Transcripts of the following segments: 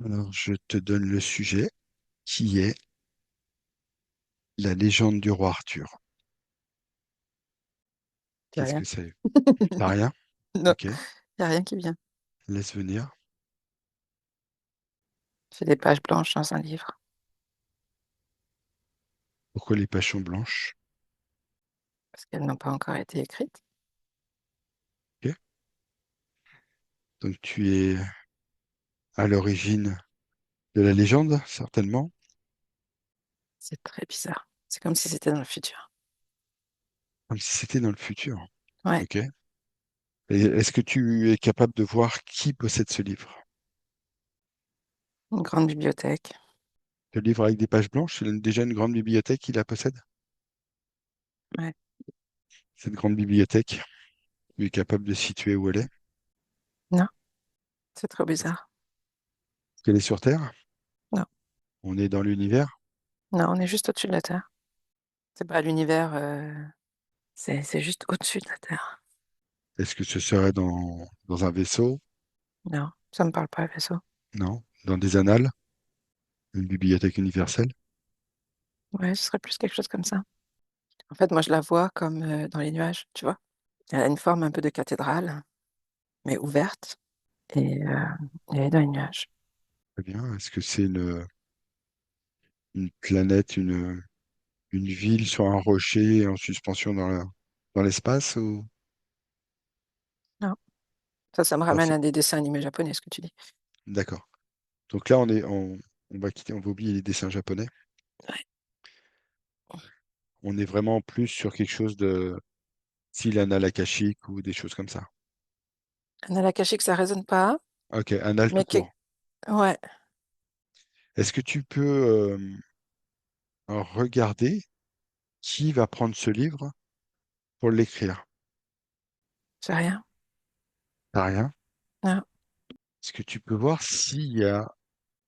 Alors, je te donne le sujet qui est la légende du roi Arthur. J'ai Qu'est-ce rien. que c'est? T'as rien? Non, Ok, y a rien qui vient. laisse venir. C'est des pages blanches dans un livre. Pourquoi les pages sont blanches? Parce qu'elles n'ont pas encore été écrites. Ok. Donc, tu es à l'origine de la légende, certainement, C'est très bizarre. C'est comme si c'était dans le futur. comme si c'était dans le futur. Ouais, Ok. Et est-ce que tu es capable de voir qui possède ce livre? une grande bibliothèque. Le livre avec des pages blanches, c'est déjà une grande bibliothèque qui la possède? Ouais. Cette grande bibliothèque, tu es capable de situer où elle est? Non, c'est trop Est-ce bizarre. qu'elle est sur Terre? Non, On est dans l'univers? non, on est juste au-dessus de la Terre. C'est pas l'univers, c'est juste au-dessus de la Terre. Est-ce que ce serait dans un vaisseau? Non, ça me parle pas, le vaisseau. Non. Dans des annales? Une bibliothèque universelle? Ouais, ce serait plus quelque chose comme ça. En fait, moi, je la vois comme dans les nuages, tu vois. Elle a une forme un peu de cathédrale, mais ouverte, et elle est dans les nuages. Très bien. Est-ce que c'est une planète, une ville sur un rocher en suspension dans l'espace ou... Non, ça me Alors, ramène à des dessins animés japonais, ce que tu dis. d'accord. Donc là, on va oublier les dessins japonais. Ouais. On est vraiment plus sur quelque chose de style annales akashique ou des choses comme ça. Anna que ça résonne pas, Ok, annales tout mais que, court. ouais, Est-ce que tu peux regarder qui va prendre ce livre pour l'écrire? j'ai rien. T'as rien? Non, Est-ce que tu peux voir s'il y a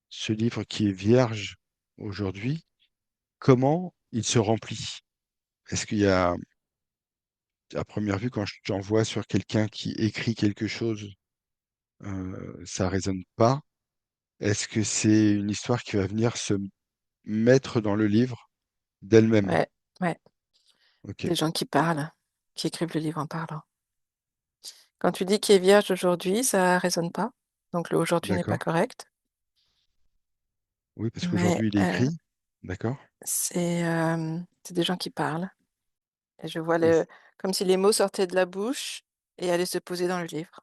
ce livre qui est vierge aujourd'hui, comment il se remplit? Est-ce qu'il y a, à première vue, quand je t'envoie sur quelqu'un qui écrit quelque chose, ça résonne pas? Est-ce que c'est une histoire qui va venir se mettre dans le livre d'elle-même? ouais, ouais. Ok, Des gens qui parlent, qui écrivent le livre en parlant. Quand tu dis qu'il est vierge aujourd'hui, ça résonne pas. Donc le aujourd'hui n'est pas d'accord. correct. Oui, parce Mais qu'aujourd'hui, il est écrit. D'accord. c'est des gens qui parlent. Et je vois Et comme si les mots sortaient de la bouche et allaient se poser dans le livre.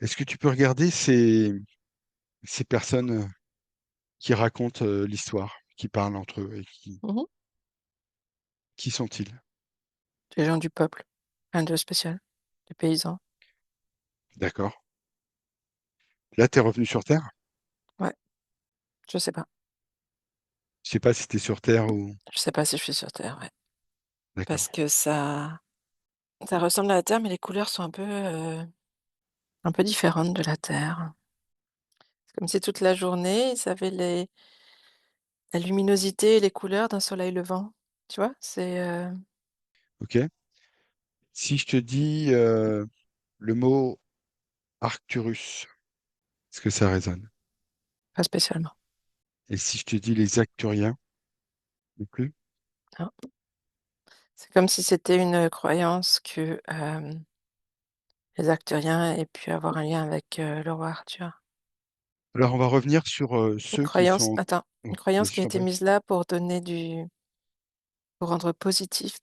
est-ce que tu peux regarder ces personnes qui racontent l'histoire, qui parlent entre eux et Mhm. qui sont-ils? Des gens du peuple, rien de spécial, des paysans. D'accord. Là, tu es revenu sur Terre? Ouais, je sais pas. Je sais pas si tu es sur Terre ou... Je sais pas si je suis sur Terre, ouais. D'accord. Parce que ça ressemble à la Terre, mais les couleurs sont un peu différentes de la Terre. C'est comme si toute la journée, ils avaient la luminosité et les couleurs d'un soleil levant. Tu vois? Ok. Si je te dis le mot Arcturus, est-ce que ça résonne? Pas spécialement, Et si je te dis les Acturiens, non plus? non. C'est comme si c'était une croyance que, les Arthuriens aient pu avoir un lien avec, le roi Arthur. Alors, on va revenir sur Une ceux qui croyance sont... attends, Oh, une croyance vas-y, qui je a t'en été prie. mise là pour rendre positif,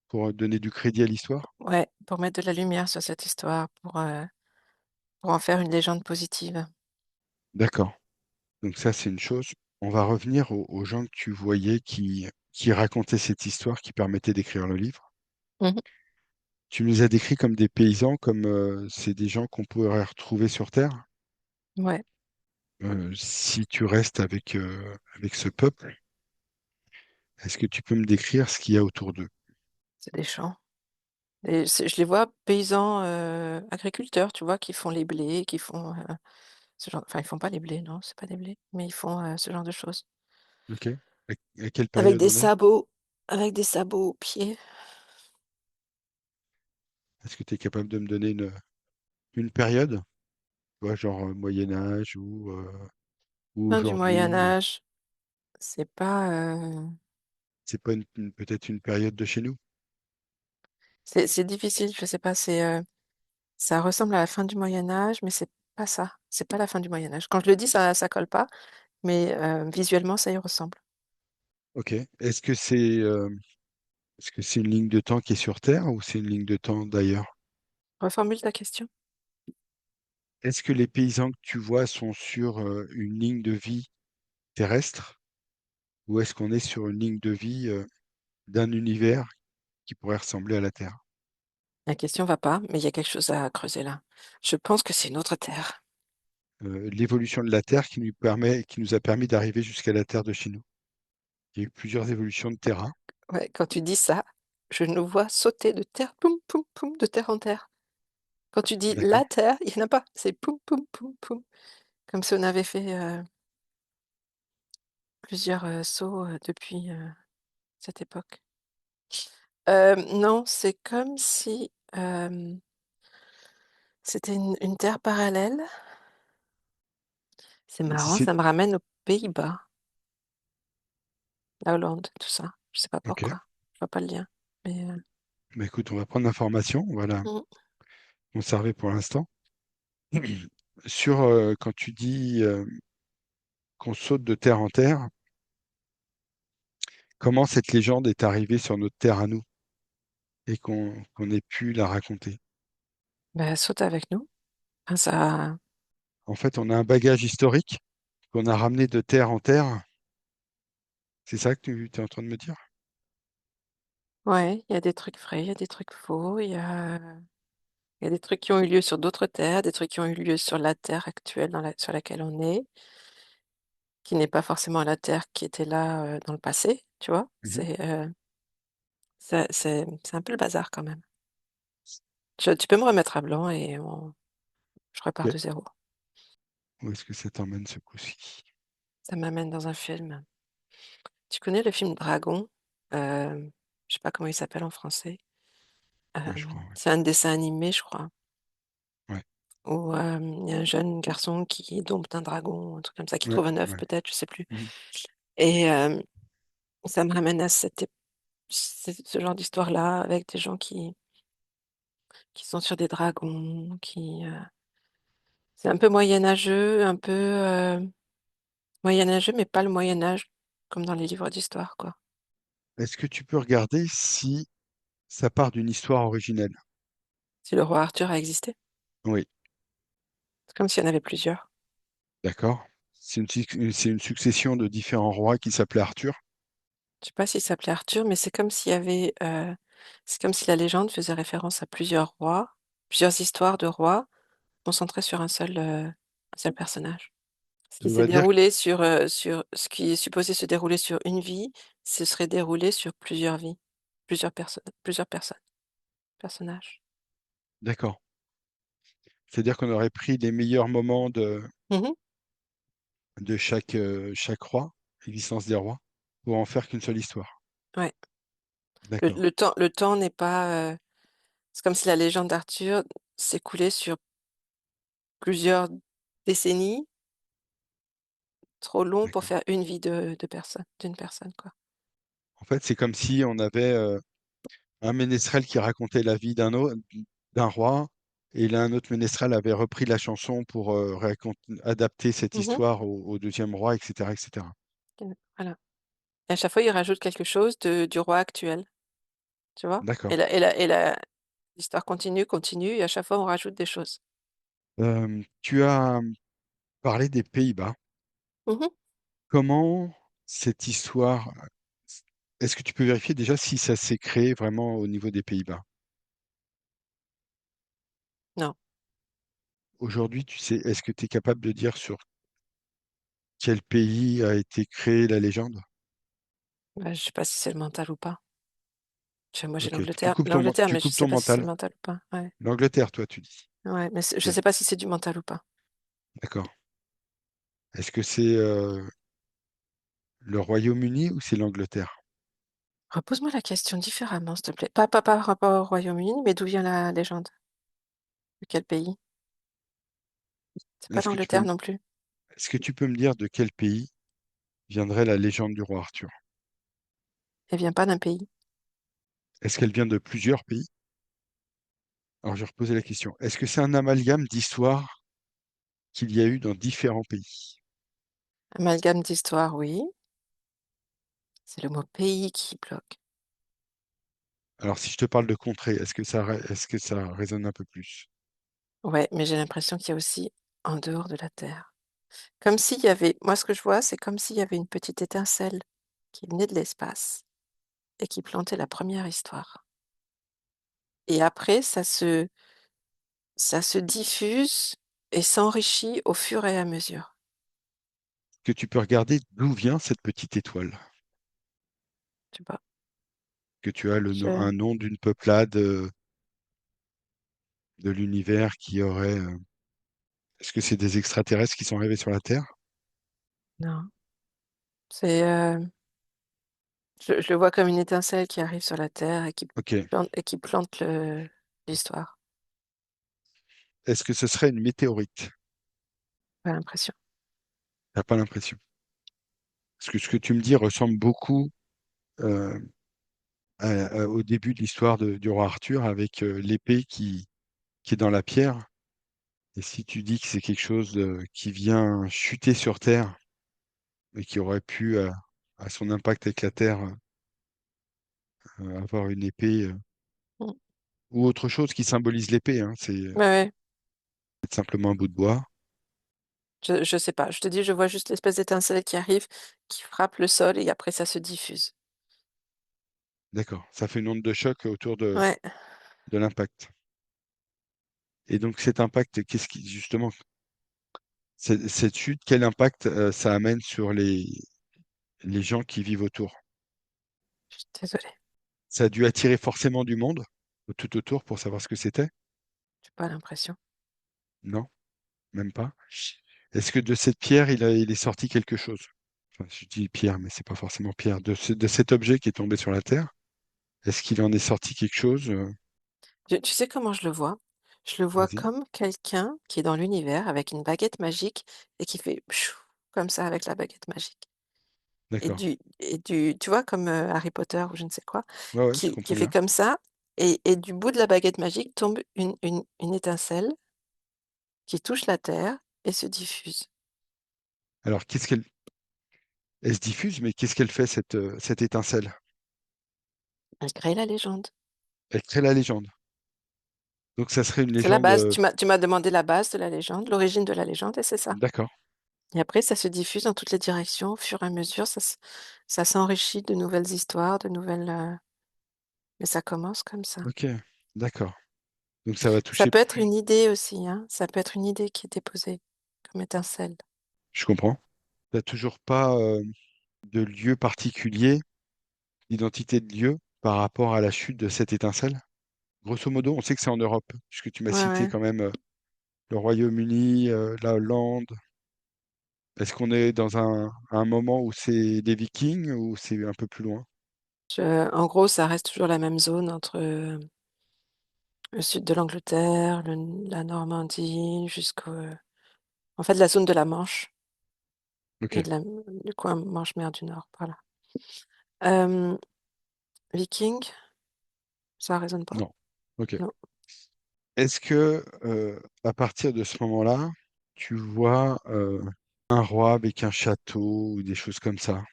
Pour donner du crédit à l'histoire. ouais, pour mettre de la lumière sur cette histoire, pour en faire une légende positive. D'accord. Donc ça, c'est une chose. On va revenir aux gens que tu voyais qui racontaient cette histoire qui permettait d'écrire le livre. Mmh. Tu nous as décrits comme des paysans, comme c'est des gens qu'on pourrait retrouver sur Terre. Ouais, Si tu restes avec ce peuple, est-ce que tu peux me décrire ce qu'il y a autour d'eux? c'est des champs et je les vois paysans, agriculteurs, tu vois? Qui font les blés, qui font, ce genre enfin, ils font pas les blés, non, c'est pas des blés, mais ils font, ce genre de choses. Ok. À quelle Avec période des on est? sabots avec des sabots aux pieds. Est-ce que tu es capable de me donner une période? Tu vois, genre Moyen Âge ou Fin du Moyen aujourd'hui. Âge, c'est pas, C'est pas peut-être une période de chez nous? c'est difficile, je sais pas, ça ressemble à la fin du Moyen Âge, mais c'est pas ça. C'est pas la fin du Moyen Âge. Quand je le dis, ça colle pas, mais visuellement, ça y ressemble. Ok. Est-ce que c'est une ligne de temps qui est sur Terre ou c'est une ligne de temps d'ailleurs? Reformule ta question. Est-ce que les paysans que tu vois sont sur une ligne de vie terrestre ou est-ce qu'on est sur une ligne de vie d'un univers qui pourrait ressembler à la Terre? La question va pas, mais il y a quelque chose à creuser là. Je pense que c'est une autre Terre. L'évolution de la Terre qui nous a permis d'arriver jusqu'à la Terre de chez nous. Il y a eu plusieurs évolutions de terrain. Ouais, quand tu dis ça, je nous vois sauter de terre, poum, poum, poum, de terre en terre. Quand tu dis D'accord? la terre, il n'y en a pas. C'est poum, poum, poum, poum. Comme si on avait fait plusieurs sauts depuis cette époque. Non, c'est comme si c'était une terre parallèle. C'est Et si marrant, c'est ça me ramène aux Pays-Bas, la Hollande, tout ça. Je sais pas ok. pourquoi. Je vois pas le lien. Mais Bah, écoute, on va prendre l'information. On va la mm. conserver pour l'instant. Sur quand tu dis qu'on saute de terre en terre, comment cette légende est arrivée sur notre terre à nous et qu'on ait pu la raconter? Ben, saute avec nous. Ah, ça, En fait, on a un bagage historique qu'on a ramené de terre en terre. C'est ça que tu es en train de me dire? ouais, il y a des trucs vrais, il y a des trucs faux, il y a des trucs qui ont eu lieu sur d'autres terres, des trucs qui ont eu lieu sur la terre actuelle sur laquelle on est, qui n'est pas forcément la terre qui était là dans le passé, tu vois. Mhm. C'est un peu le bazar quand même. Tu peux me remettre à blanc et je repars Ok. de zéro. Où est-ce que ça t'emmène ce coup-ci? Ça m'amène dans un film. Tu connais le film Dragon? Je sais pas comment il s'appelle en français. Ouais, je crois, C'est un dessin animé, je crois, ouais. où il y a un jeune garçon qui dompte un dragon, un truc comme ça, qui Ouais, trouve un œuf ouais, ouais. peut-être, je sais plus. Mhm. Et ça me ramène à ce genre d'histoire-là, avec des gens qui sont sur des dragons, c'est un peu moyenâgeux, un peu moyenâgeux, mais pas le Moyen Âge, comme dans les livres d'histoire, quoi. Est-ce que tu peux regarder si ça part d'une histoire originelle? Si le roi Arthur a existé, Oui, c'est comme s'il y en avait plusieurs. d'accord. C'est une succession de différents rois qui s'appelaient Arthur. Je sais pas s'il s'appelait Arthur, mais c'est comme s'il y avait, c'est comme si la légende faisait référence à plusieurs rois, plusieurs histoires de rois concentrées sur un seul personnage. Ce Ça qui s'est voudrait dire, déroulé sur ce qui est supposé se dérouler sur une vie, ce serait déroulé sur plusieurs vies, plusieurs personnes, personnages. d'accord. C'est-à-dire qu'on aurait pris les meilleurs moments Mhm. de chaque roi, l'existence des rois, pour en faire qu'une seule histoire. Ouais. D'accord. Le temps n'est pas. C'est comme si la légende d'Arthur s'écoulait sur plusieurs décennies, trop long pour D'accord. faire une vie de personne, d'une personne, quoi. En fait, c'est comme si on avait un ménestrel qui racontait la vie d'un roi, et là, un autre ménestrel avait repris la chanson pour adapter cette Mhm. histoire au deuxième roi, etc., etc. Voilà. Et à chaque fois, il rajoute quelque chose du roi actuel, tu vois? D'accord. L'histoire continue, continue, et à chaque fois, on rajoute des choses. Tu as parlé des Pays-Bas. Mhm. Comment cette histoire, est-ce que tu peux vérifier déjà si ça s'est créé vraiment au niveau des Pays-Bas? Non, Aujourd'hui, tu sais, est-ce que tu es capable de dire sur quel pays a été créée la légende? bah, je sais pas si c'est le mental ou pas. Moi, j'ai Ok, tu Mais je coupes sais ton pas si c'est mental. le mental ou pas. Ouais, L'Angleterre, toi, tu dis. ouais, mais je Ok, sais pas si c'est du mental ou pas. d'accord. Est-ce que c'est le Royaume-Uni ou c'est l'Angleterre? Repose-moi la question différemment, s'il te plaît. Pas par rapport au Royaume-Uni, mais d'où vient la légende? De quel pays? C'est pas Est-ce que tu peux, l'Angleterre non plus. est-ce que tu peux me dire de quel pays viendrait la légende du roi Arthur? Elle vient pas d'un pays. Est-ce qu'elle vient de plusieurs pays? Alors, je vais reposer la question. Est-ce que c'est un amalgame d'histoires qu'il y a eu dans différents pays? Amalgame d'histoire, oui. C'est le mot pays qui bloque. Alors, si je te parle de contrées, est-ce que ça résonne un peu plus? Ouais, mais j'ai l'impression qu'il y a aussi en dehors de la Terre. Comme s'il y avait moi ce que je vois, c'est comme s'il y avait une petite étincelle qui venait de l'espace et qui plantait la première histoire. Et après ça se diffuse et s'enrichit au fur et à mesure. Que tu peux regarder d'où vient cette petite étoile? Je sais pas, Que tu as je un nom d'une peuplade de l'univers qui aurait. Est-ce que c'est des extraterrestres qui sont arrivés sur la Terre? non, c'est, je le vois comme une étincelle qui arrive sur la terre Ok. et qui plante le l'histoire, Est-ce que ce serait une météorite? j'ai l'impression. T'as pas l'impression. Parce que ce que tu me dis ressemble beaucoup euh, au début de l'histoire du roi Arthur avec l'épée qui est dans la pierre. Et si tu dis que c'est quelque chose qui vient chuter sur Terre et qui aurait pu, à son impact avec la Terre, avoir une épée Mmh. ou autre chose qui symbolise l'épée, hein, c'est Ouais, ouais, simplement un bout de bois. je sais pas, je te dis, je vois juste l'espèce d'étincelle qui arrive, qui frappe le sol et après ça se diffuse. D'accord. Ça fait une onde de choc autour Ouais, de l'impact. Et donc cet impact, qu'est-ce qui, justement, cette chute, quel impact ça amène sur les gens qui vivent autour? je suis désolée, Ça a dû attirer forcément du monde tout autour pour savoir ce que c'était? j'ai pas l'impression. Non, même pas. Est-ce que de cette pierre, il est sorti quelque chose? Enfin, je dis pierre, mais c'est pas forcément pierre. De cet objet qui est tombé sur la Terre, est-ce qu'il en est sorti quelque chose? Tu sais comment je le vois? Je le vois Vas-y, comme quelqu'un qui est dans l'univers avec une baguette magique et qui fait pshou comme ça avec la baguette magique. d'accord. Tu vois comme, Harry Potter ou je ne sais quoi, Ouais, ouais, je qui comprends fait bien. comme ça et du bout de la baguette magique tombe une étincelle qui touche la terre et se diffuse. Alors, elle se diffuse, mais qu'est-ce qu'elle fait, cette étincelle? Elle crée la légende. Elle crée la légende. Donc, ça serait une C'est la légende. base. Tu m'as demandé la base de la légende, l'origine de la légende et c'est ça. D'accord. Et après ça se diffuse dans toutes les directions au fur et à mesure, ça s'enrichit de nouvelles histoires, mais ça commence comme ça. Ok, d'accord. Donc, ça va Ça toucher peut être plus. une idée aussi, hein, ça peut être une idée qui est déposée comme étincelle. Je comprends. T'as toujours pas de lieu particulier, d'identité de lieu par rapport à la chute de cette étincelle? Grosso modo, on sait que c'est en Europe, puisque tu m'as Ouais, cité ouais. quand même le Royaume-Uni, la Hollande. Est-ce qu'on est dans un moment où c'est des Vikings ou c'est un peu plus loin? En gros, ça reste toujours la même zone entre, le sud de l'Angleterre, la Normandie jusqu'au en fait, la zone de la Manche Ok, et du coin Manche-Mer du Nord, par là. Hem, Vikings, ça résonne pas? non. Ok. Non. Est-ce que à partir de ce moment-là, tu vois un roi avec un château ou des choses comme ça?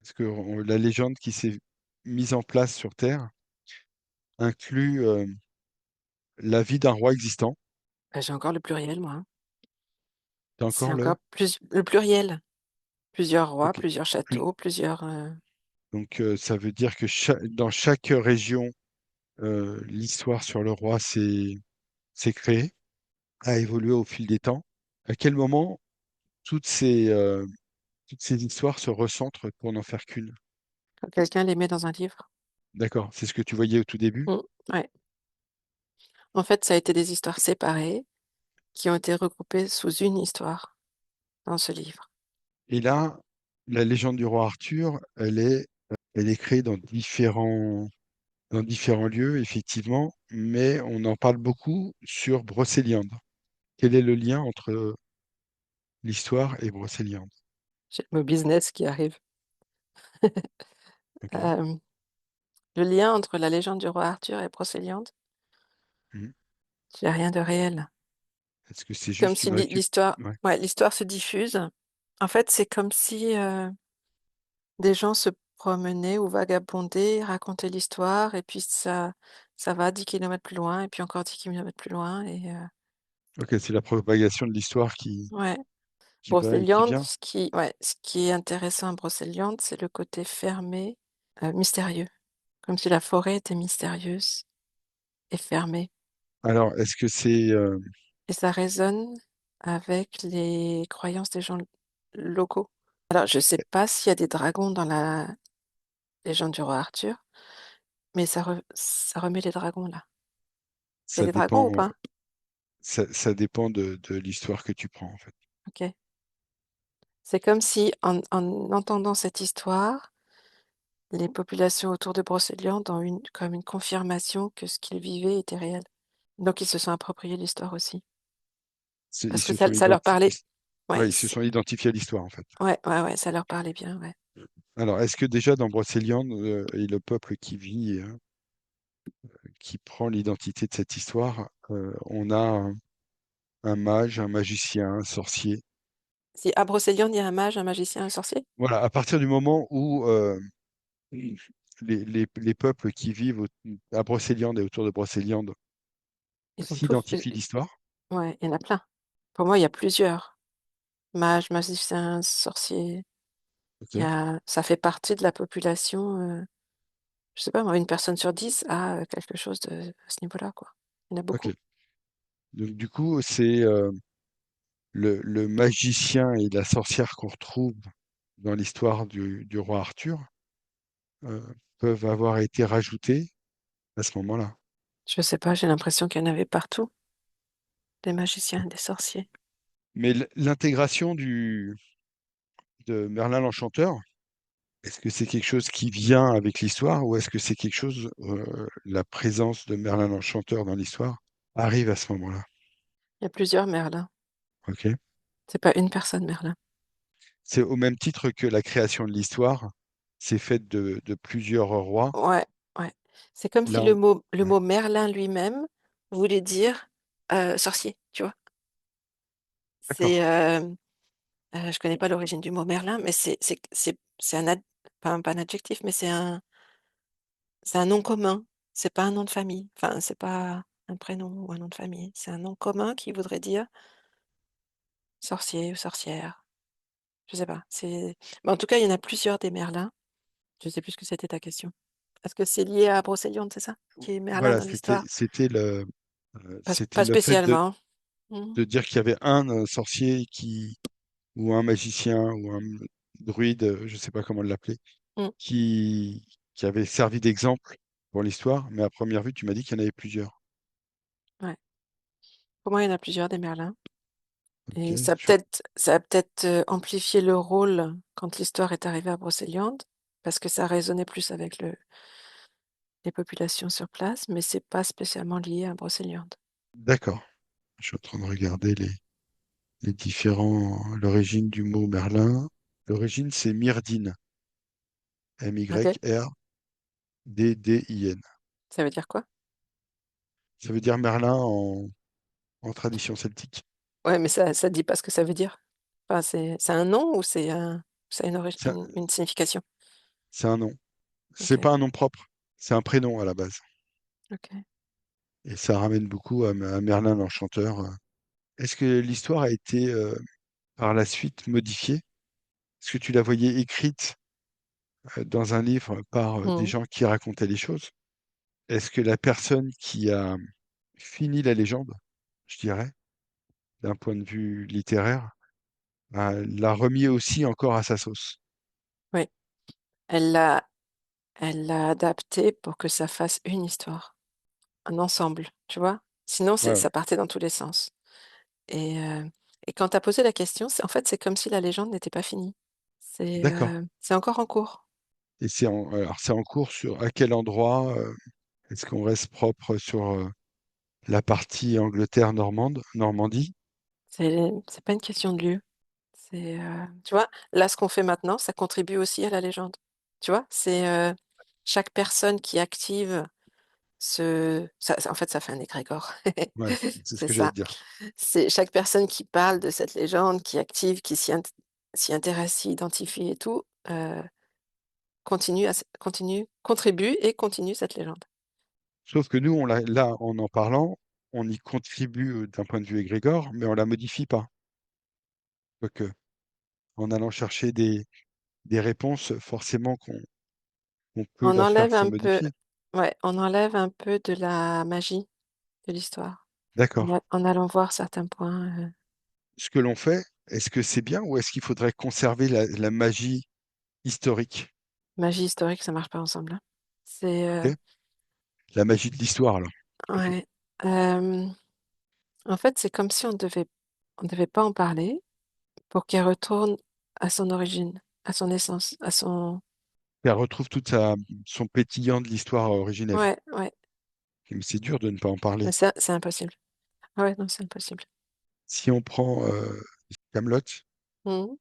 Est-ce que la légende qui s'est mise en place sur Terre inclut la vie d'un roi existant? J'ai encore le pluriel moi, hein. T'as C'est encore le... encore plus le pluriel. Plusieurs rois, Ok. plusieurs Plus- châteaux, plusieurs, Donc ça veut dire que dans chaque région, l'histoire sur le roi s'est créée, a évolué au fil des temps. À quel moment toutes toutes ces histoires se recentrent pour n'en faire qu'une? quand quelqu'un les met dans un livre. D'accord, c'est ce que tu voyais au tout début. Mmh, ouais. En fait, ça a été des histoires séparées qui ont été regroupées sous une histoire dans ce livre. Et là, la légende du roi Arthur, elle est créée dans différents lieux, effectivement, mais on en parle beaucoup sur Brocéliande. Quel est le lien entre l'histoire et Brocéliande. J'ai le mot business qui arrive. Ok. Euh, le lien entre la légende du roi Arthur et Brocéliande, Mhm. il n'y a rien de réel. Est-ce que c'est Comme juste si une récup? l'histoire, Ouais. ouais, l'histoire se diffuse. En fait, c'est comme si des gens se promenaient ou vagabondaient, racontaient l'histoire, et puis ça va 10 kilomètres plus loin, et puis encore 10 kilomètres plus loin. Ok, c'est la propagation de l'histoire Ouais. qui va et qui Brocéliande, vient. ce qui est intéressant à Brocéliande, c'est le côté fermé, mystérieux. Comme si la forêt était mystérieuse et fermée. Alors, est-ce que c'est Et ça résonne avec les croyances des gens locaux. Alors, je ne sais pas s'il y a des dragons dans la légende du roi Arthur, mais ça remet les dragons là. Il y a ça des dragons ou dépend, pas? ça dépend de l'histoire que tu prends en fait. Ok. C'est comme si, en entendant cette histoire, les populations autour de Brocéliande ont eu comme une confirmation que ce qu'ils vivaient était réel. Donc, ils se sont appropriés l'histoire aussi. Ils Parce que se sont ça leur parlait. Ouais, ouais, ils se sont identifiés à l'histoire en fait. ouais, ça leur parlait bien, ouais. Alors, est-ce que déjà dans Brocéliande et le peuple qui vit, qui prend l'identité de cette histoire, on a un mage, un magicien, un sorcier. Si à Brocéliande, il y a un mage, un magicien, un sorcier, Voilà, à partir du moment où les peuples qui vivent à Brocéliande et autour de Brocéliande ils ont tous. s'identifient l'histoire. Ouais, il y en a plein. Pour moi, il y a plusieurs. Mages, magiciens, sorciers. Ok, Ça fait partie de la population. Je sais pas, moi, une personne sur 10 a quelque chose à ce niveau-là, quoi. Il y en a ok. beaucoup. Donc, du coup, c'est le magicien et la sorcière qu'on retrouve dans l'histoire du roi Arthur euh, peuvent avoir été rajoutés à ce moment-là. Je sais pas, j'ai l'impression qu'il y en avait partout, des magiciens, des sorciers. Mais l'intégration de Merlin l'Enchanteur, est-ce que c'est quelque chose qui vient avec l'histoire ou est-ce que c'est quelque chose, la présence de Merlin l'Enchanteur dans l'histoire arrive à ce moment-là? Il y a plusieurs Merlin. Ok. C'est pas une personne Merlin. C'est au même titre que la création de l'histoire, c'est fait de plusieurs rois. Ouais, ouais. C'est comme si Là, on... le ouais. mot Merlin lui-même voulait dire sorcier, tu vois. D'accord. C'est, je connais pas l'origine du mot Merlin, mais c'est pas un adjectif, mais c'est un nom commun. C'est pas un nom de famille. Enfin, c'est pas un prénom ou un nom de famille. C'est un nom commun qui voudrait dire sorcier ou sorcière. Je sais pas. Mais en tout cas, il y en a plusieurs des Merlins. Je sais plus ce que c'était ta question. Est-ce que c'est lié à Brocéliande, c'est ça? Qui est Merlin Voilà, dans l'histoire? c'était Pas le fait spécialement. Mhm. de dire qu'il y avait un sorcier ou un magicien ou un druide, je ne sais pas comment l'appeler, Mm. qui, qui avait servi d'exemple pour l'histoire, mais à première vue, tu m'as dit qu'il y en avait plusieurs. Ouais. Pour moi, il y en a plusieurs des Merlins. Ok, Et ça a peut-être amplifié le rôle quand l'histoire est arrivée à Brocéliande, parce que ça résonnait plus avec les populations sur place, mais c'est pas spécialement lié à Brocéliande. d'accord. Je suis en train de regarder l'origine du mot Merlin. L'origine, c'est Myrdine, Ok? Myrdin. Ça veut dire quoi? Ça veut dire Merlin en tradition celtique. Ouais, mais ça dit pas ce que ça veut dire. Enfin, c'est un nom ou c'est C'est un, une signification? c'est un nom. C'est Ok, pas un nom propre, c'est un prénom à la base. ok. Et ça ramène beaucoup à Merlin l'Enchanteur. Est-ce que l'histoire a été par la suite modifiée? Est-ce que tu la voyais écrite dans un livre par des Hmm. gens qui racontaient les choses? Est-ce que la personne qui a fini la légende, je dirais, d'un point de vue littéraire, l'a remis aussi encore à sa sauce? Oui, elle l'a, elle l'a adapté pour que ça fasse une histoire, un ensemble, tu vois? Sinon, Ouais, ouais. ça partait dans tous les sens. Et, euh, et quand tu as posé la question, en fait, c'est comme si la légende n'était pas finie. D'accord. C'est encore en cours. Et alors c'est en cours sur à quel endroit? Est-ce qu'on reste propre sur la partie Angleterre normande, Normandie? C'est pas une question de lieu. Tu vois, là, ce qu'on fait maintenant, ça contribue aussi à la légende. Tu vois, chaque personne qui active en fait, ça fait un égrégore. Ouais, c'est ce C'est que j'allais ça. te dire. C'est chaque personne qui parle de cette légende, qui active, s'y intéresse, s'y identifie et tout, contribue et continue cette légende. Sauf que nous, là, en en parlant, on y contribue d'un point de vue égrégore, mais on la modifie pas. Quoique, en allant chercher des réponses, forcément qu'on peut On la faire enlève se un peu, modifier. ouais, on enlève un peu de la magie de l'histoire D'accord. en allant voir certains points. Ce que l'on fait, est-ce que c'est bien ou est-ce qu'il faudrait conserver la magie historique? Magie historique, ça marche pas ensemble, hein. C'est Ok. La magie de l'histoire, alors. Ouais. Euh, En fait, c'est comme si on devait pas en parler pour qu'elle retourne à son origine, à son essence, à son. Elle retrouve son pétillant de l'histoire originelle. Ouais, ouais. Mais c'est dur de ne pas en parler. Mais c'est impossible. Ah ouais, non, c'est impossible. Si on prend Camelot, Mhm.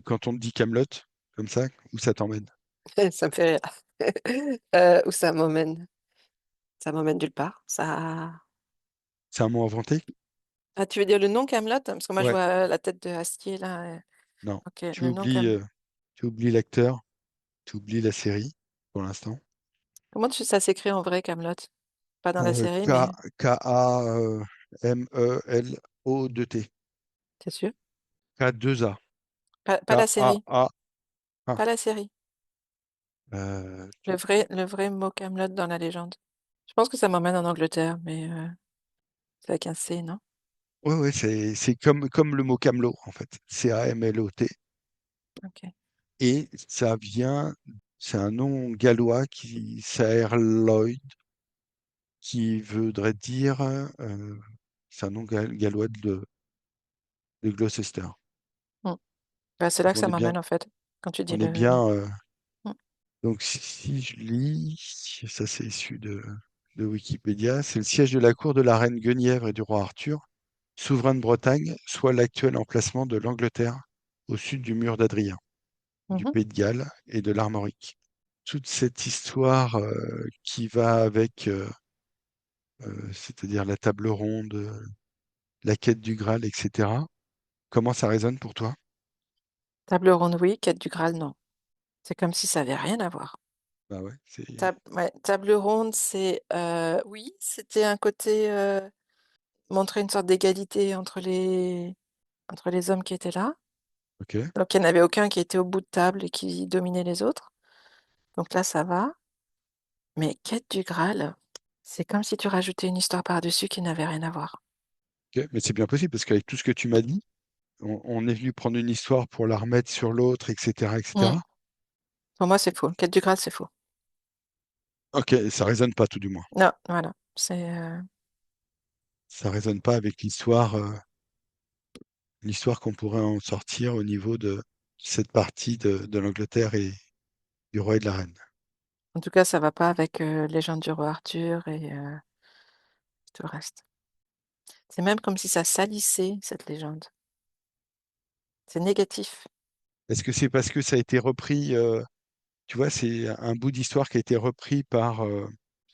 quand on te dit Camelot, comme ça, où ça t'emmène? Ça me fait rire. Où ça m'emmène? Ça m'emmène nulle part. Ça. C'est un mot inventé? Ah, tu veux dire le nom Camelot? Parce que moi, je Ouais, vois la tête de Astier là. non. Ok, Tu le nom oublies, Camelot. euh, tu oublies l'acteur, tu oublies la série, pour l'instant. Ça s'écrit en vrai, Camelot? Pas dans la série, K, mais K-A-M-E-L-O-2-T. t'es sûr? K2A. Pas la série. K-A-A. Pas la série. Tout- Le vrai mot Camelot dans la légende. Je pense que ça m'emmène en Angleterre, mais c'est avec un C, non? Ouais, ouais, c'est comme le mot camelot, en fait. C-A-M-L-O-T. Ok. Et ça vient, c'est un nom gallois Saerloid, qui voudrait dire, c'est un nom gallois de Gloucester. Mm. Bah, c'est là Donc que ça m'emmène, en fait, quand tu dis on est le. bien. Mm. Donc si je lis, ça c'est issu de Wikipédia, c'est le siège de la cour de la reine Guenièvre et du roi Arthur, souverain de Bretagne, soit l'actuel emplacement de l'Angleterre, au sud du mur d'Adrien, du Mhm. Pays de Galles et de l'Armorique. Toute cette histoire qui va avec, c'est-à-dire la table ronde, la quête du Graal, etc. Comment ça résonne pour toi? Table ronde, oui. Quête du Graal, non. C'est comme si ça avait rien à voir. Bah ouais, Ouais, table ronde, oui, c'était un côté montrer une sorte d'égalité entre les hommes qui étaient là. ok. Donc il n'y en avait aucun qui était au bout de table et qui dominait les autres. Donc là, ça va. Mais quête du Graal, c'est comme si tu rajoutais une histoire par-dessus qui n'avait rien à voir. Ok. Mais c'est bien possible parce qu'avec tout ce que tu m'as dit, on est venu prendre une histoire pour la remettre sur l'autre, etc., Mm. etc. Pour moi, c'est faux. Quête du Graal, c'est faux. Ok, ça résonne pas tout du moins. Non, voilà. Ça résonne pas avec l'histoire qu'on pourrait en sortir au niveau de cette partie de l'Angleterre et du roi et de la reine. En tout cas, ça va pas avec Légende du roi Arthur et tout le reste. C'est même comme si ça salissait cette légende. C'est négatif. Est-ce que c'est parce que ça a été repris, tu vois, c'est un bout d'histoire qui a été repris par,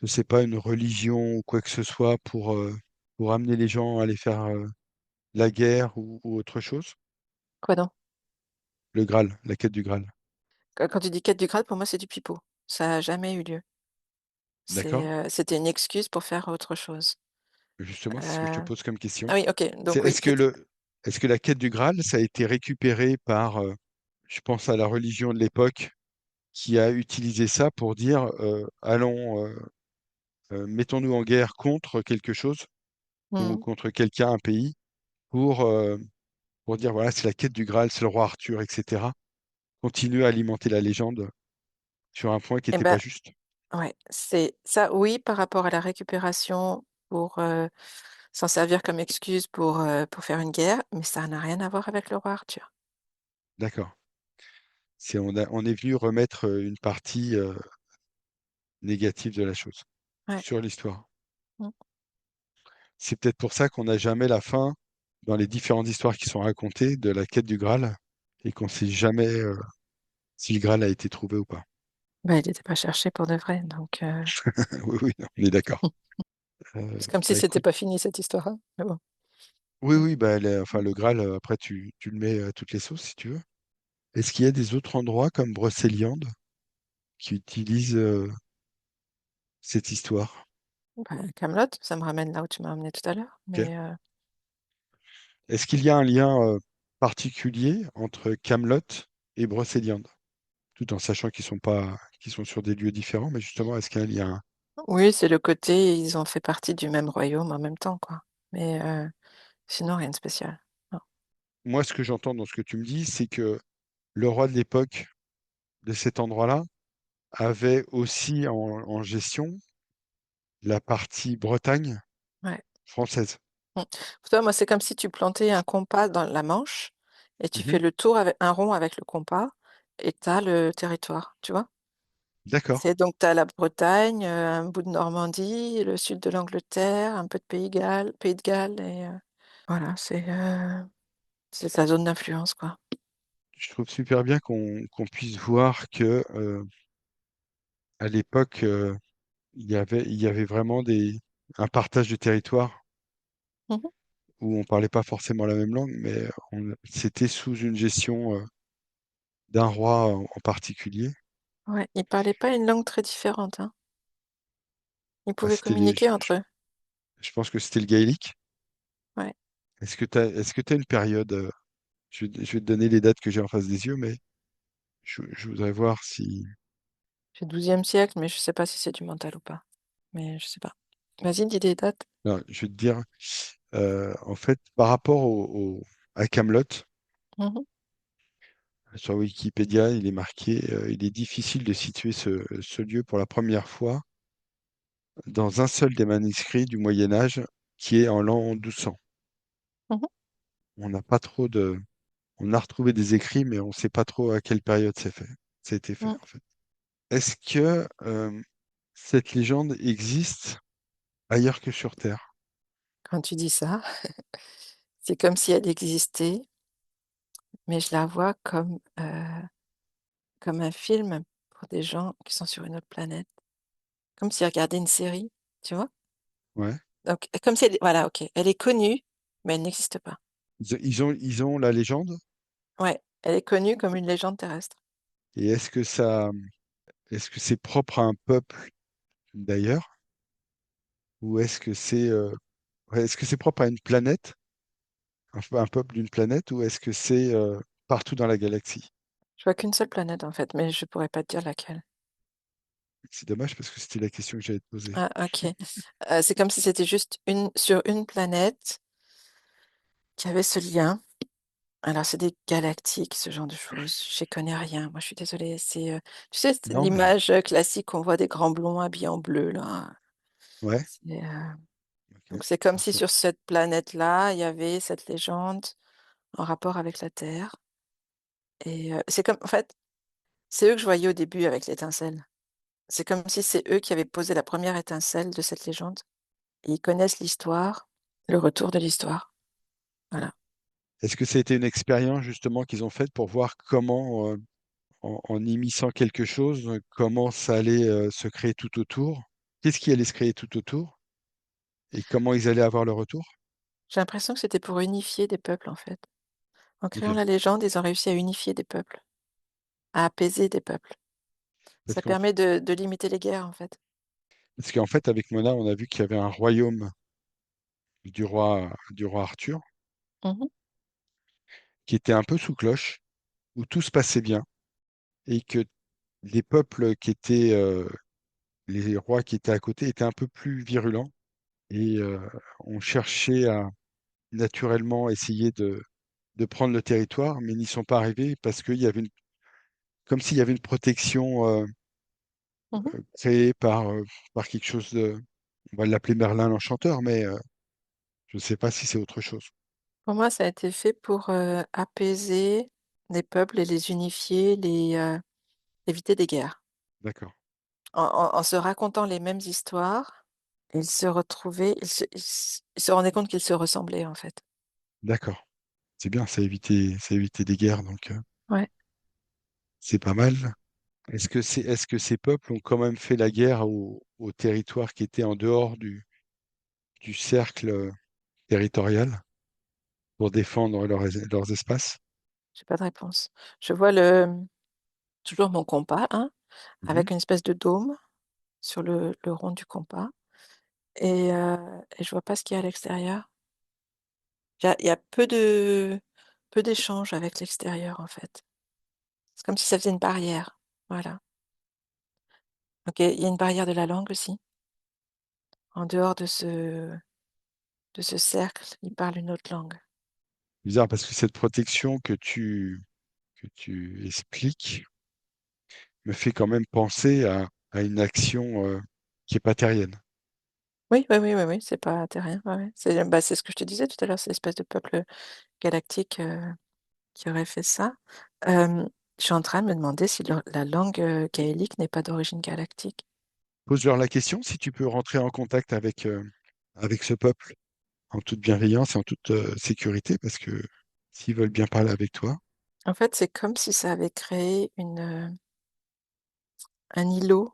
je sais pas, une religion ou quoi que ce soit pour amener les gens à aller faire la guerre ou autre chose? Quoi donc? Le Graal, la quête du Graal. Quand tu dis quête du Graal, pour moi, c'est du pipeau. Ça n'a jamais eu lieu. D'accord? C'était une excuse pour faire autre chose. Justement, c'est ce que je te Euh, pose comme question. Ah oui, ok. C'est Donc oui, est-ce que la quête du Graal, ça a été récupéré par, je pense à la religion de l'époque, qui a utilisé ça pour dire allons, mettons-nous en guerre contre quelque chose, ou Mhm. contre quelqu'un, un pays, pour, euh, pour dire voilà, c'est la quête du Graal, c'est le roi Arthur, etc. Continuer à alimenter la légende sur un point qui Eh n'était pas ben, juste. ouais, c'est ça, oui, par rapport à la récupération pour s'en servir comme excuse pour faire une guerre, mais ça n'a rien à voir avec le roi Arthur. D'accord. On est venu remettre une partie négative de la chose Ouais. sur l'histoire. Mm. C'est peut-être pour ça qu'on n'a jamais la fin. dans les différentes histoires qui sont racontées de la quête du Graal et qu'on sait jamais si le Graal a été trouvé ou pas. Bah, il n'était pas cherché pour de vrai, donc Oui, oui, on est d'accord. c'est comme si Bah c'était écoute, pas fini cette histoire, hein. Mais bon. oui, Mm. oui, bah, enfin, le Graal, après, tu le mets à toutes les sauces si tu veux. Est-ce qu'il y a des autres endroits comme Brocéliande qui utilisent cette histoire? Bah, Camelot, ça me ramène là où tu m'as amené tout à l'heure. Ok. Mais Est-ce qu'il y a un lien particulier entre Camelot et Brocéliande? Tout en sachant qu'ils sont sur des lieux différents, mais justement, est-ce qu'il y a un lien? oui, c'est le côté, ils ont fait partie du même royaume en même temps, quoi. Mais sinon, rien de spécial. Non. Moi, ce que j'entends dans ce que tu me dis, c'est que le roi de l'époque de cet endroit-là avait aussi en gestion la partie Bretagne Ouais. française. Mm. Pour toi, moi, c'est comme si tu plantais un compas dans la Manche et tu fais Mhm. le tour avec un rond avec le compas et tu as le territoire, tu vois? D'accord. C'est donc tu as la Bretagne, un bout de Normandie, le sud de l'Angleterre, un peu de Pays de Galles et voilà, c'est sa zone d'influence, quoi. Je trouve super bien qu'on puisse voir que à l'époque, il y avait vraiment un partage de territoire Mmh. où on parlait pas forcément la même langue, mais c'était sous une gestion d'un roi en particulier. Ouais, ils parlaient pas une langue très différente, hein. Ils Bah, pouvaient communiquer entre eux. je pense que c'était le gaélique. Ouais. Est-ce que tu une période, je vais te donner les dates que j'ai en face des yeux, mais je voudrais voir si, C'est 12e siècle, mais je sais pas si c'est du mental ou pas. Mais je sais pas. Vas-y, dis des dates. non, je vais te dire, en fait, par rapport à Camelot, Mmh. sur Wikipédia, il est marqué, il est difficile de situer ce lieu pour la première fois dans un seul des manuscrits du Moyen Âge, qui est en l'an 1200. Mmh. On n'a pas trop de, on a retrouvé des écrits, mais on ne sait pas trop à quelle période c'est fait. Ça a été fait, Mmh. en fait. Est-ce que cette légende existe ailleurs que sur Terre? Quand tu dis ça, c'est comme si elle existait, mais je la vois comme un film pour des gens qui sont sur une autre planète. Comme s'ils regardaient une série, tu vois? Ouais. Donc comme si elle voilà, OK, elle est connue, mais elle n'existe pas. Ils ont la légende. Ouais, elle est connue comme une légende terrestre. Et est-ce que c'est propre à un peuple d'ailleurs? Ou est-ce que c'est propre à une planète, un peuple d'une planète, ou est-ce que c'est partout dans la galaxie? Je vois qu'une seule planète, en fait, mais je pourrais pas te dire laquelle. C'est dommage parce que c'était la question que j'allais te poser. Ah, OK. C'est comme si c'était juste une planète qui avait ce lien. Alors c'est des galactiques, ce genre de choses. J'y connais rien. Moi, je suis désolée. Tu sais, c'est Non, mais l'image, classique qu'on voit des grands blonds habillés en bleu, là. ouais, C'est, ok, donc c'est comme si parfait. sur cette planète-là, il y avait cette légende en rapport avec la Terre et c'est comme en fait, c'est eux que je voyais au début avec l'étincelle. C'est comme si c'est eux qui avaient posé la première étincelle de cette légende et ils connaissent l'histoire, le retour de l'histoire. Voilà. Est-ce que ça a été une expérience justement qu'ils ont faite pour voir comment, en immisçant quelque chose, comment ça allait se créer tout autour? Qu'est-ce qui allait se créer tout autour? Et comment ils allaient avoir le retour? J'ai l'impression que c'était pour unifier des peuples, en fait. En créant Ok. la légende, ils ont réussi à unifier des peuples, à apaiser des peuples. Parce Ça qu'en permet de limiter les guerres, en fait. parce qu'en fait, avec Mona, on a vu qu'il y avait un royaume du roi Arthur Mmh. qui était un peu sous cloche, où tout se passait bien, et que les peuples les rois qui étaient à côté étaient un peu plus virulents et ont cherché à naturellement essayer de prendre le territoire, mais n'y sont pas arrivés parce qu'il y avait comme s'il y avait une protection Mmh. créée par quelque chose on va l'appeler Merlin l'Enchanteur, mais je ne sais pas si c'est autre chose. Pour moi, ça a été fait pour, apaiser les peuples et les unifier, éviter des guerres. D'accord. En se racontant les mêmes histoires, ils se retrouvaient ils se rendaient compte qu'ils se ressemblaient, en fait. D'accord. C'est bien, ça a évité des guerres, donc Ouais, c'est pas mal. Est-ce que ces peuples ont quand même fait la guerre aux territoires qui étaient en dehors du cercle territorial pour défendre leurs espaces? j'ai pas de réponse. Je vois toujours mon compas, hein, Mhm. avec une espèce de dôme sur le rond du compas et je vois pas ce qu'il y a à l'extérieur. Il y a peu d'échanges avec l'extérieur, en fait. C'est comme si ça faisait une barrière. Voilà. OK, il y a une barrière de la langue aussi. En dehors de ce cercle, ils parlent une autre langue. Bizarre parce que cette protection que tu expliques me fait quand même penser à une action qui est pas terrienne. Oui, oui, oui, oui, oui, c'est pas terrien, ouais, ouais. C'est ce que je te disais tout à l'heure, c'est l'espèce de peuple galactique, qui aurait fait ça. Hem, je suis en train de me demander si la langue, gaélique n'est pas d'origine galactique. Pose-leur la question si tu peux rentrer en contact avec ce peuple en toute bienveillance et en toute sécurité, parce que s'ils veulent bien parler avec toi, En fait, c'est comme si ça avait créé un îlot.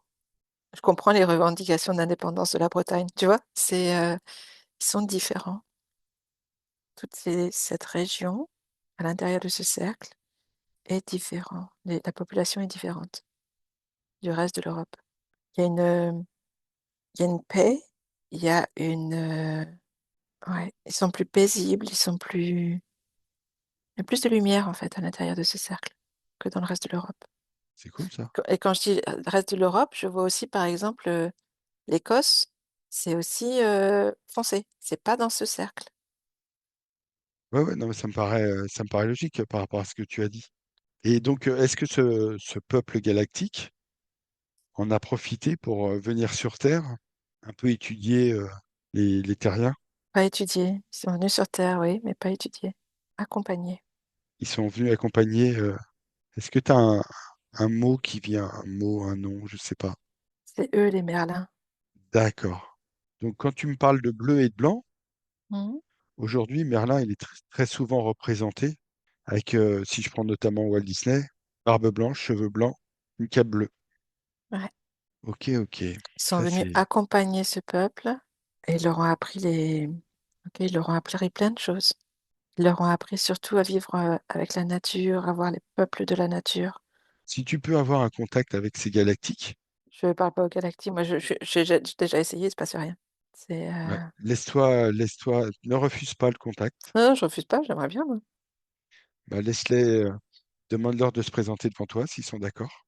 Je comprends les revendications d'indépendance de la Bretagne, tu vois? Ils sont différents. Cette région, à l'intérieur de ce cercle, est différent. La population est différente du reste de l'Europe. Il y a il y a une paix, il y a ouais, ils sont plus paisibles, il y a plus de lumière en fait à l'intérieur de ce cercle que dans le reste de l'Europe. c'est cool ça. Et quand je dis, le reste de l'Europe, je vois aussi par exemple, l'Écosse, c'est aussi, foncé, c'est pas dans ce cercle. Ouais, ouais, non, mais ça me paraît logique par rapport à ce que tu as dit. Et donc, est-ce que ce peuple galactique en a profité pour venir sur Terre, un peu étudier les terriens? Pas étudié. Ils sont venus sur terre, oui, mais pas étudié. Accompagné. Ils sont venus accompagner. Est-ce que tu as un mot qui vient, un mot, un nom, je sais pas. C'est eux les merlins. D'accord. Donc, quand tu me parles de bleu et de blanc, Mmh. aujourd'hui, Merlin, il est très souvent représenté avec, si je prends notamment Walt Disney, barbe blanche, cheveux blancs, une cape bleue. Ouais. Ok, ok. Ils sont Ça, venus c'est. accompagner ce peuple et ils leur ont appris plein de choses. Ils leur ont appris surtout à vivre, avec la nature, à voir les peuples de la nature. Si tu peux avoir un contact avec ces galactiques, Je parle pas aux galactiques, moi j'ai déjà essayé, il se passe rien. C'est, ouais, laisse-toi, ne refuse pas le contact. non, non, je refuse pas, j'aimerais bien moi. Bah, laisse-les, demande-leur de se présenter devant toi s'ils sont d'accord.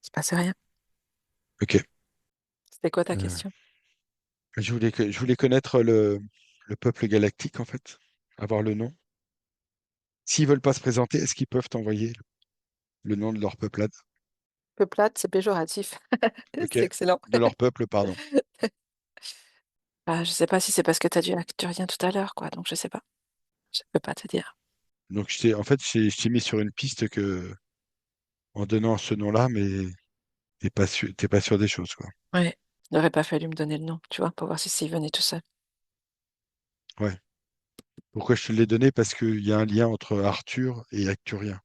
Il se passe rien. Ok. C'était quoi ta Euh, question? je voulais connaître le peuple galactique, en fait, avoir le nom. S'ils veulent pas se présenter, est-ce qu'ils peuvent t'envoyer le nom de leur peuplade? Peuplade, c'est péjoratif. Ok. C'est excellent. De leur peuple, pardon. Bah, je sais pas si c'est parce que tu as dit arcturien tout à l'heure, quoi, donc je sais pas. Je peux pas te dire. Donc, en fait, je t'ai mis sur une piste que, en donnant ce nom-là, mais t'es pas sûr des choses, quoi. Ouais, il n'aurait pas fallu me donner le nom, tu vois, pour voir si s'il venait tout seul. Ouais. Pourquoi je te l'ai donné? Parce qu'il y a un lien entre Arthur et Acturien.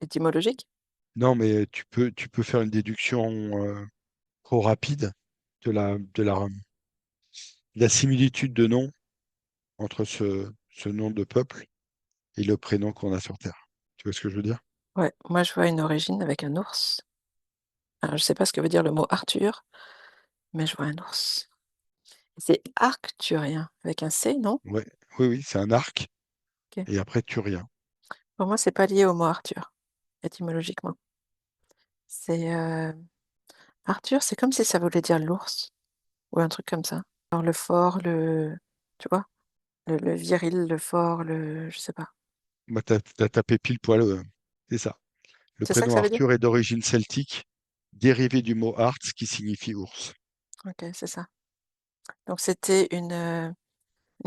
Étymologique? Non, mais tu peux faire une déduction trop rapide de la similitude de nom entre ce nom de peuple et le prénom qu'on a sur Terre. Tu vois ce que je veux dire? Ouais, moi je vois une origine avec un ours. Alors je sais pas ce que veut dire le mot Arthur, mais je vois un ours. C'est arcturien avec un C, non? Ouais. Oui, oui, c'est un arc OK. et après Turien. Pour moi, c'est pas lié au mot Arthur, étymologiquement. C'est, Arthur, c'est comme si ça voulait dire l'ours ou un truc comme ça. Genre le fort, tu vois? Le viril, le fort, je sais pas. Bah, t'as tapé pile poil. C'est ça. Le C'est ça que prénom ça veut dire? Arthur est d'origine celtique, dérivé du mot art qui signifie ours. OK, c'est ça. Donc c'était une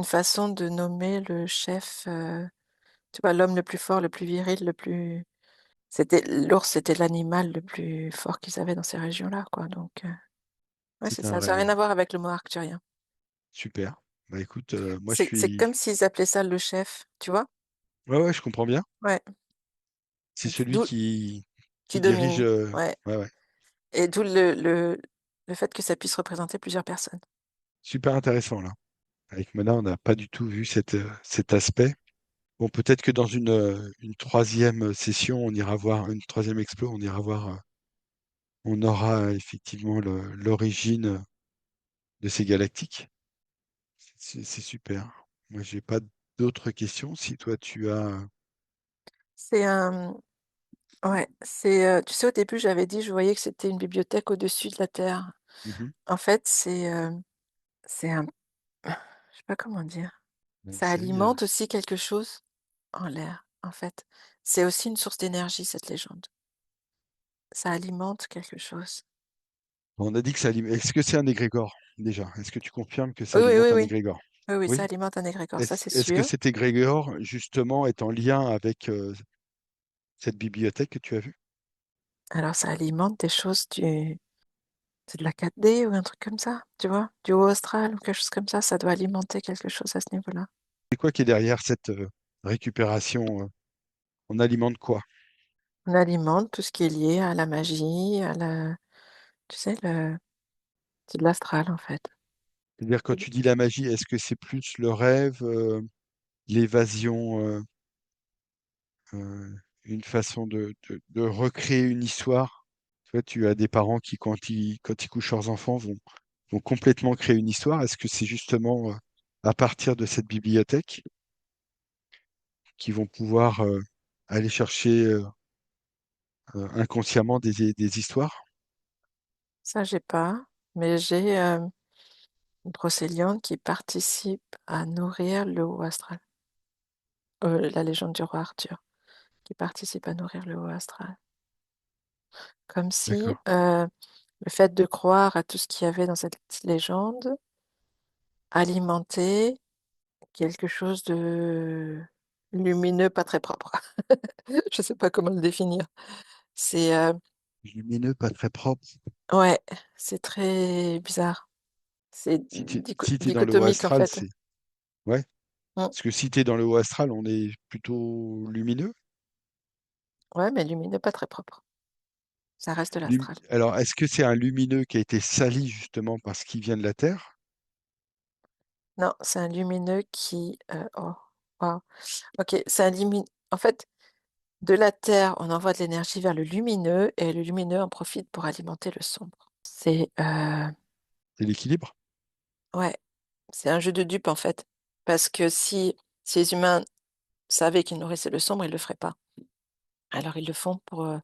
façon de nommer le chef, tu vois? L'homme le plus fort, le plus viril, l'ours, c'était l'animal le plus fort qu'ils avaient dans ces régions-là, quoi, donc ouais, c'est C'est un ça. Ça a rien vrai. à voir avec le mot arcturien. Super. Bah écoute, moi je C'est suis. comme s'ils appelaient ça le chef, tu vois? Ouais, ouais, je comprends bien. Ouais, C'est celui d'où qui qui dirige. domine, ouais, Ouais, ouais. et d'où le fait que ça puisse représenter plusieurs personnes. Super intéressant là. Avec Mona, on n'a pas du tout vu cet aspect. Bon, peut-être que dans une troisième session, on ira voir, une troisième expo, on ira voir, on aura effectivement l'origine de ces galactiques. C'est super. Moi, j'ai pas d'autres questions. Si toi, tu as. C'est un Ouais, tu sais, au début, j'avais dit, je voyais que c'était une bibliothèque au-dessus de la terre. Mhm. En fait, c'est un je sais pas comment dire. Donc, Ça alimente aussi quelque chose en l'air, en fait. C'est aussi une source d'énergie, cette légende. Ça alimente quelque chose. on a dit que ça alimente. Est-ce que c'est un égrégore, déjà? Est-ce que tu confirmes que ça Oui, oui, oui, alimente un oui. égrégore? Oui, oui, ça Oui. alimente un égrégore, ça c'est Est-ce que sûr. cet égrégore, justement, est en lien avec cette bibliothèque que tu as vue? Alors ça alimente des choses c'est de la 4D ou un truc comme ça, tu vois? Du haut astral ou quelque chose comme ça doit alimenter quelque chose à ce niveau-là. C'est quoi qui est derrière cette récupération? On alimente quoi? On alimente tout ce qui est lié à la magie, tu sais, c'est de l'astral en fait. C'est-à-dire, quand C'est- tu dis la magie, est-ce que c'est plus le rêve, l'évasion, euh, une façon de recréer une histoire? Tu vois, tu as des parents qui, quand ils couchent leurs enfants, vont complètement créer une histoire. Est-ce que c'est justement à partir de cette bibliothèque qu'ils vont pouvoir aller chercher inconsciemment des histoires? Ça, j'ai pas, mais j'ai une procéliande qui participe à nourrir le haut astral. La légende du roi Arthur, qui participe à nourrir le haut astral. Comme si D'accord. le fait de croire à tout ce qu'il y avait dans cette légende alimentait quelque chose de lumineux, pas très propre. Je sais pas comment le définir. C'est Lumineux, pas très propre. Ouais, c'est très bizarre. C'est Si t'es dans le haut dichotomique en astral, fait. c'est. Ouais. Mm. Parce que si t'es dans le haut astral, on est plutôt lumineux. Ouais, mais lumineux, pas très propre. Ça reste l'astral. Alors, est-ce que c'est un lumineux qui a été sali justement parce qu'il vient de la Terre? Non, c'est un lumineux oh, wow. Ok, c'est un lumineux. En fait, de la Terre, on envoie de l'énergie vers le lumineux et le lumineux en profite pour alimenter le sombre. C'est l'équilibre? Ouais, c'est un jeu de dupes en fait. Parce que si les humains savaient qu'ils nourrissaient le sombre, ils le feraient pas. Alors ils le font euh,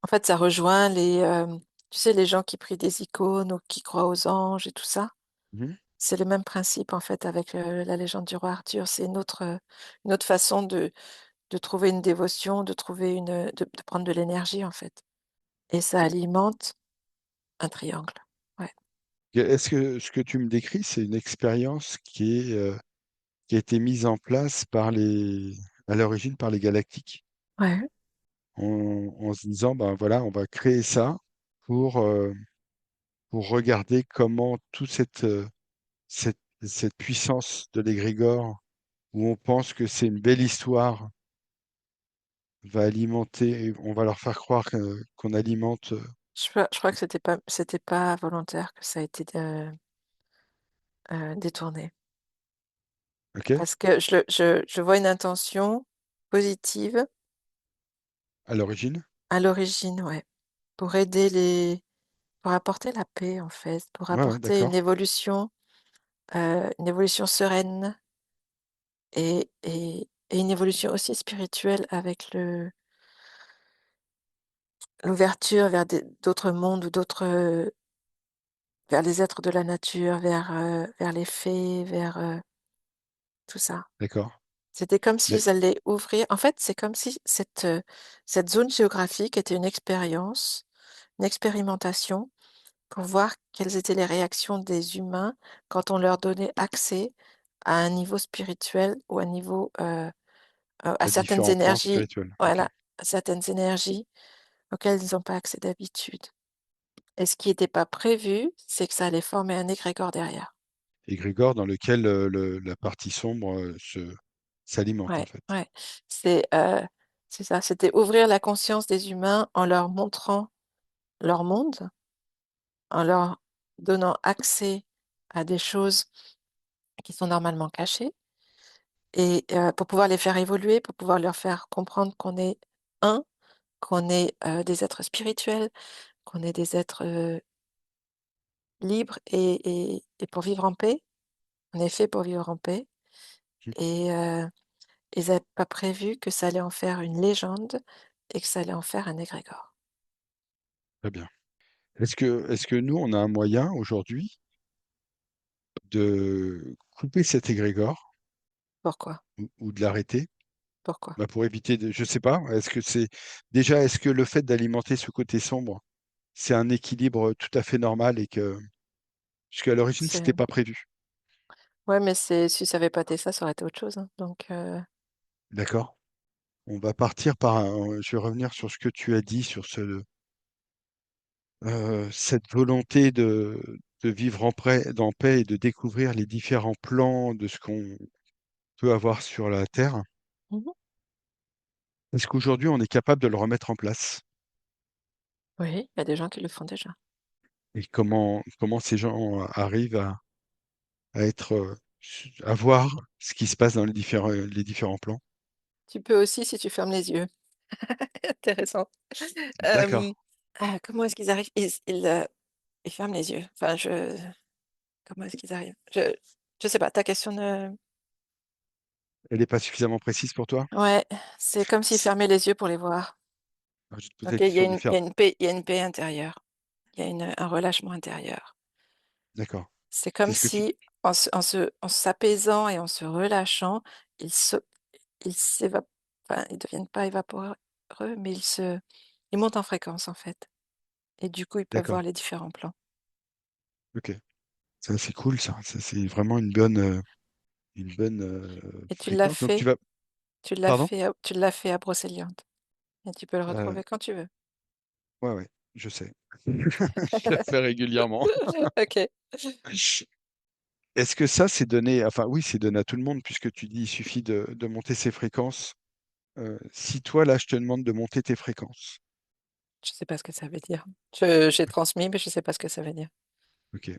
en fait, ça rejoint tu sais, les gens qui prient des icônes ou qui croient aux anges et tout ça. Mhm. C'est le même principe, en fait, avec la légende du roi Arthur. C'est une autre façon de trouver une dévotion, de prendre de l'énergie, en fait. Et ça alimente un triangle. Ouais. Est-ce que ce que tu me décris, c'est une expérience qui a été mise en place à l'origine par les galactiques, Ouais. en se disant, ben voilà, on va créer ça pour, euh, pour regarder comment toute cette puissance de l'égrégore, où on pense que c'est une belle histoire, va alimenter, on va leur faire croire qu'on alimente. Je crois que c'était pas volontaire que ça a été détourné. OK? Parce que je vois une intention positive À l'origine. à l'origine, ouais. Pour pour apporter la paix, en fait, pour Ouais, ouais, apporter d'accord, une évolution sereine et une évolution aussi spirituelle avec l'ouverture vers d'autres mondes ou vers les êtres de la nature, vers les fées, vers tout ça. d'accord. C'était comme Mais s'ils allaient ouvrir. En fait, c'est comme si cette zone géographique était une expérience, une expérimentation pour voir quelles étaient les réactions des humains quand on leur donnait accès à un niveau spirituel ou un niveau à à certaines différents plans énergies, spirituels. OK. voilà, à certaines énergies auxquelles ils n'ont pas accès d'habitude. Et ce qui n'était pas prévu, c'est que ça allait former un égrégore derrière. Égrégore dans lequel la partie sombre s'alimentent en Ouais, fait. ouais. C'est c'est ça, c'était ouvrir la conscience des humains en leur montrant leur monde, en leur donnant accès à des choses qui sont normalement cachées et pour pouvoir les faire évoluer, pour pouvoir leur faire comprendre qu'on est un, qu'on est des êtres spirituels, qu'on est des êtres libres et pour vivre en paix. On est fait pour vivre en paix Mm. et ils n'avaient pas prévu que ça allait en faire une légende et que ça allait en faire un égrégore. Très bien. Est-ce que nous, on a un moyen aujourd'hui de couper cet égrégore Pourquoi? ou de l'arrêter? Pourquoi? Bah, pour éviter de, je sais pas, est-ce que le fait d'alimenter ce côté sombre, c'est un équilibre tout à fait normal et que, puisqu'à l'origine, c'était C'est pas prévu. ouais, mais c'est si ça avait pas été ça, ça aurait été autre chose, hein, donc D'accord? On va partir par je vais revenir sur ce que tu as dit, sur cette volonté de vivre en paix et de découvrir les différents plans de ce qu'on peut avoir sur la Terre. mmh Est-ce qu'aujourd'hui, on est capable de le remettre en place? oui, il y a des gens qui le font déjà. Et comment ces gens arrivent à être, à voir ce qui se passe dans les différents plans? Tu peux aussi si tu fermes les yeux. Intéressant. D'accord. Hem, comment est-ce qu'ils arrivent? Ils ferment les yeux. Enfin, je comment est-ce qu'ils arrivent? Je sais pas, ta question ne Elle n'est pas suffisamment précise pour toi? ouais, c'est comme s'ils Si- fermaient les yeux pour les voir. Alors, je vais te poser Donc la question il y a différente. une paix il y a une paix intérieure. Il y a un relâchement intérieur. D'accord. C'est comme Est-ce que tu... si en s'apaisant et en se relâchant, ils se ils s'éva enfin, ils deviennent pas évaporeux, mais ils montent en fréquence, en fait et du coup, ils peuvent D'accord. voir les différents plans Ok. Ça, c'est cool, ça. Ça, c'est vraiment une bonne et fréquence. Donc, tu vas... Pardon? tu l'as fait à Brocéliande et tu peux le Euh, retrouver quand tu veux. ouais, ouais, je sais. Je le fais régulièrement. OK. Est-ce que ça, c'est donné, enfin oui, c'est donné à tout le monde, puisque tu dis il suffit de monter ses fréquences. Si toi, là, je te demande de monter tes fréquences, Je sais pas ce que ça veut dire. J'ai transmis, mais je sais pas ce que ça veut dire. ok.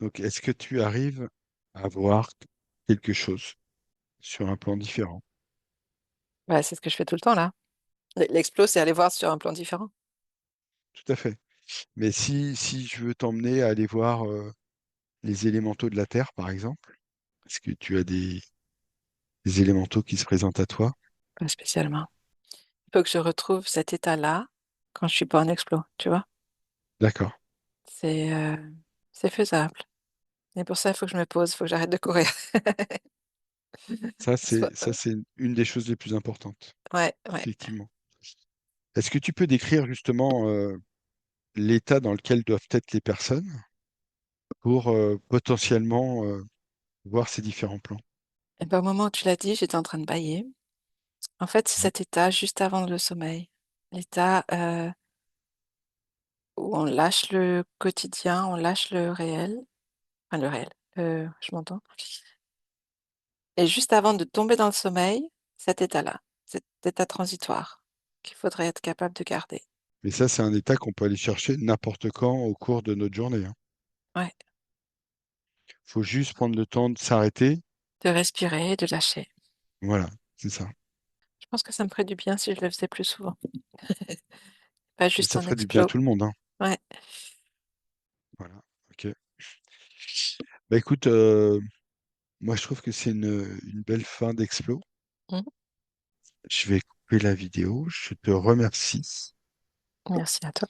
Donc, est-ce que tu arrives à voir quelque chose sur un plan différent? Bah, c'est ce que je fais tout le temps, là. L'explo, c'est aller voir sur un plan différent. Tout à fait. Mais si je veux t'emmener à aller voir les élémentaux de la Terre, par exemple, est-ce que tu as des élémentaux qui se présentent à toi? Pas spécialement. Il faut que je retrouve cet état-là quand je suis pas en explo, tu vois? D'accord. C'est, c'est faisable et pour ça, il faut que je me pose, il faut que j'arrête de courir. Soit Ça, c'est une des choses les plus importantes, ouais, ouais. effectivement. Est-ce que tu peux décrire justement l'état dans lequel doivent être les personnes pour potentiellement voir ces différents plans? Et ben, au moment où tu l'as dit, j'étais en train de bâiller. En fait, c'est Mhm. cet état juste avant le sommeil. L'état, où on lâche le quotidien, on lâche le réel, enfin le réel, je m'entends? Et juste avant de tomber dans le sommeil, cet état-là, cet état transitoire qu'il faudrait être capable de garder. Mais ça, c'est un état qu'on peut aller chercher n'importe quand au cours de notre journée, hein. Ouais, Il faut juste prendre le temps de s'arrêter. de respirer, de lâcher. Voilà, c'est ça. Je pense que ça me ferait du bien si je le faisais plus souvent, pas Mais juste ça en ferait du bien à explo. tout le monde, hein. Ouais. Voilà, ok. Bah écoute, moi je trouve que c'est une belle fin d'Explo. Mmh. Je vais couper la vidéo. Je te remercie. Merci à toi.